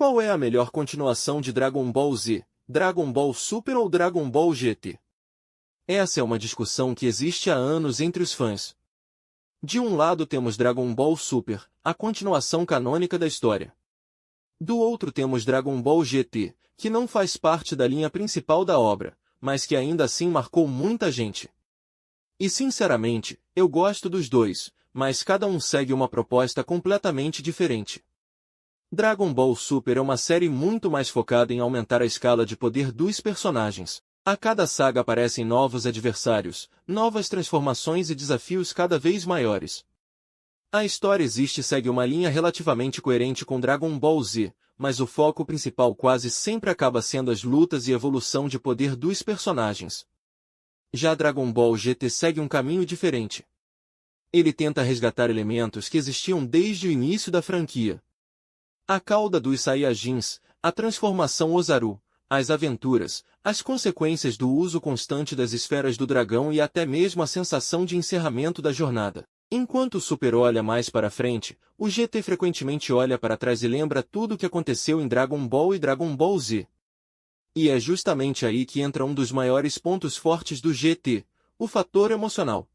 Qual é a melhor continuação de Dragon Ball Z, Dragon Ball Super ou Dragon Ball GT? Essa é uma discussão que existe há anos entre os fãs. De um lado temos Dragon Ball Super, a continuação canônica da história. Do outro temos Dragon Ball GT, que não faz parte da linha principal da obra, mas que ainda assim marcou muita gente. E sinceramente, eu gosto dos dois, mas cada um segue uma proposta completamente diferente. Dragon Ball Super é uma série muito mais focada em aumentar a escala de poder dos personagens. A cada saga aparecem novos adversários, novas transformações e desafios cada vez maiores. A história existe e segue uma linha relativamente coerente com Dragon Ball Z, mas o foco principal quase sempre acaba sendo as lutas e evolução de poder dos personagens. Já Dragon Ball GT segue um caminho diferente. Ele tenta resgatar elementos que existiam desde o início da franquia. A cauda dos Saiyajins, a transformação Ozaru, as aventuras, as consequências do uso constante das esferas do dragão e até mesmo a sensação de encerramento da jornada. Enquanto o Super olha mais para frente, o GT frequentemente olha para trás e lembra tudo o que aconteceu em Dragon Ball e Dragon Ball Z. E é justamente aí que entra um dos maiores pontos fortes do GT, o fator emocional.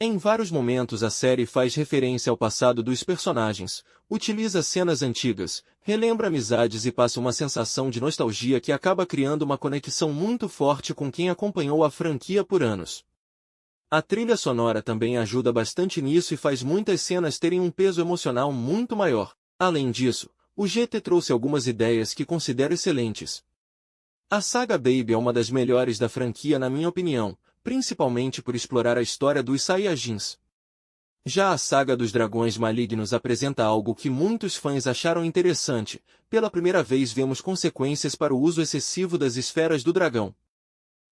Em vários momentos a série faz referência ao passado dos personagens, utiliza cenas antigas, relembra amizades e passa uma sensação de nostalgia que acaba criando uma conexão muito forte com quem acompanhou a franquia por anos. A trilha sonora também ajuda bastante nisso e faz muitas cenas terem um peso emocional muito maior. Além disso, o GT trouxe algumas ideias que considero excelentes. A saga Baby é uma das melhores da franquia na minha opinião, principalmente por explorar a história dos Saiyajins. Já a saga dos Dragões Malignos apresenta algo que muitos fãs acharam interessante. Pela primeira vez vemos consequências para o uso excessivo das esferas do dragão.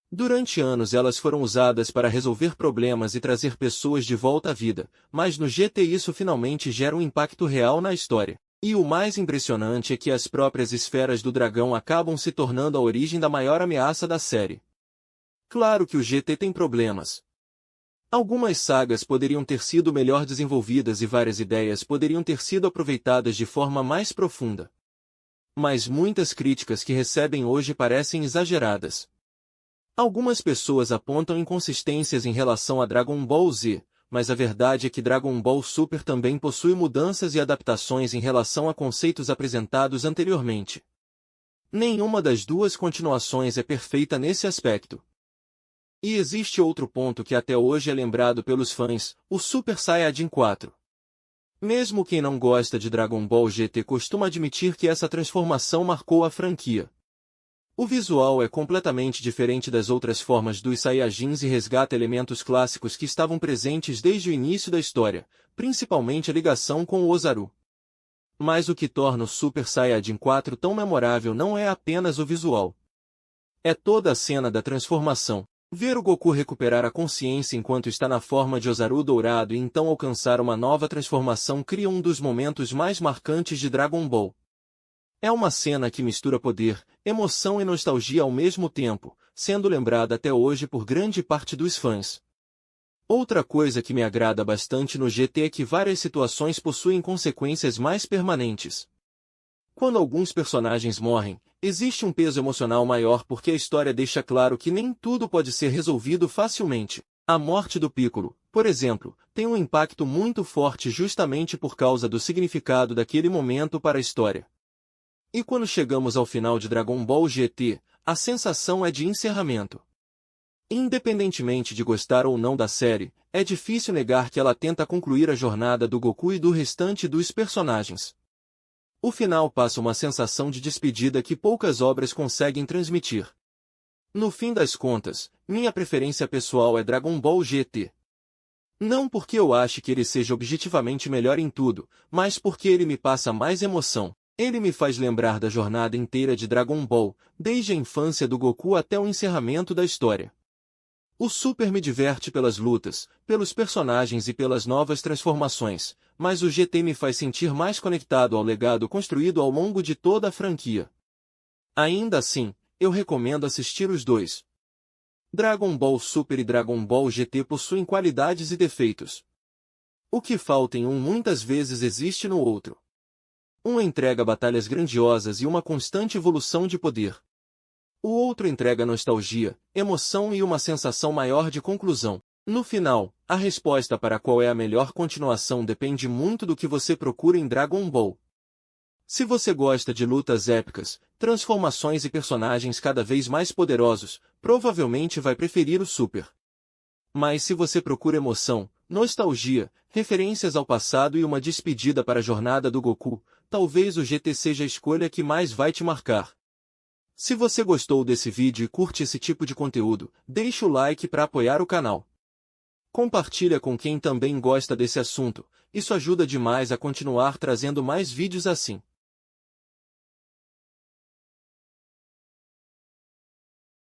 Durante anos elas foram usadas para resolver problemas e trazer pessoas de volta à vida, mas no GT isso finalmente gera um impacto real na história. E o mais impressionante é que as próprias esferas do dragão acabam se tornando a origem da maior ameaça da série. Claro que o GT tem problemas. Algumas sagas poderiam ter sido melhor desenvolvidas e várias ideias poderiam ter sido aproveitadas de forma mais profunda. Mas muitas críticas que recebem hoje parecem exageradas. Algumas pessoas apontam inconsistências em relação a Dragon Ball Z, mas a verdade é que Dragon Ball Super também possui mudanças e adaptações em relação a conceitos apresentados anteriormente. Nenhuma das duas continuações é perfeita nesse aspecto. E existe outro ponto que até hoje é lembrado pelos fãs, o Super Saiyajin 4. Mesmo quem não gosta de Dragon Ball GT costuma admitir que essa transformação marcou a franquia. O visual é completamente diferente das outras formas dos Saiyajins e resgata elementos clássicos que estavam presentes desde o início da história, principalmente a ligação com o Ozaru. Mas o que torna o Super Saiyajin 4 tão memorável não é apenas o visual. É toda a cena da transformação. Ver o Goku recuperar a consciência enquanto está na forma de Ozaru dourado e então alcançar uma nova transformação cria um dos momentos mais marcantes de Dragon Ball. É uma cena que mistura poder, emoção e nostalgia ao mesmo tempo, sendo lembrada até hoje por grande parte dos fãs. Outra coisa que me agrada bastante no GT é que várias situações possuem consequências mais permanentes. Quando alguns personagens morrem, existe um peso emocional maior porque a história deixa claro que nem tudo pode ser resolvido facilmente. A morte do Piccolo, por exemplo, tem um impacto muito forte justamente por causa do significado daquele momento para a história. E quando chegamos ao final de Dragon Ball GT, a sensação é de encerramento. Independentemente de gostar ou não da série, é difícil negar que ela tenta concluir a jornada do Goku e do restante dos personagens. O final passa uma sensação de despedida que poucas obras conseguem transmitir. No fim das contas, minha preferência pessoal é Dragon Ball GT. Não porque eu ache que ele seja objetivamente melhor em tudo, mas porque ele me passa mais emoção. Ele me faz lembrar da jornada inteira de Dragon Ball, desde a infância do Goku até o encerramento da história. O Super me diverte pelas lutas, pelos personagens e pelas novas transformações, mas o GT me faz sentir mais conectado ao legado construído ao longo de toda a franquia. Ainda assim, eu recomendo assistir os dois. Dragon Ball Super e Dragon Ball GT possuem qualidades e defeitos. O que falta em um muitas vezes existe no outro. Um entrega batalhas grandiosas e uma constante evolução de poder. O outro entrega nostalgia, emoção e uma sensação maior de conclusão. No final, a resposta para qual é a melhor continuação depende muito do que você procura em Dragon Ball. Se você gosta de lutas épicas, transformações e personagens cada vez mais poderosos, provavelmente vai preferir o Super. Mas se você procura emoção, nostalgia, referências ao passado e uma despedida para a jornada do Goku, talvez o GT seja a escolha que mais vai te marcar. Se você gostou desse vídeo e curte esse tipo de conteúdo, deixe o like para apoiar o canal. Compartilha com quem também gosta desse assunto, isso ajuda demais a continuar trazendo mais vídeos assim.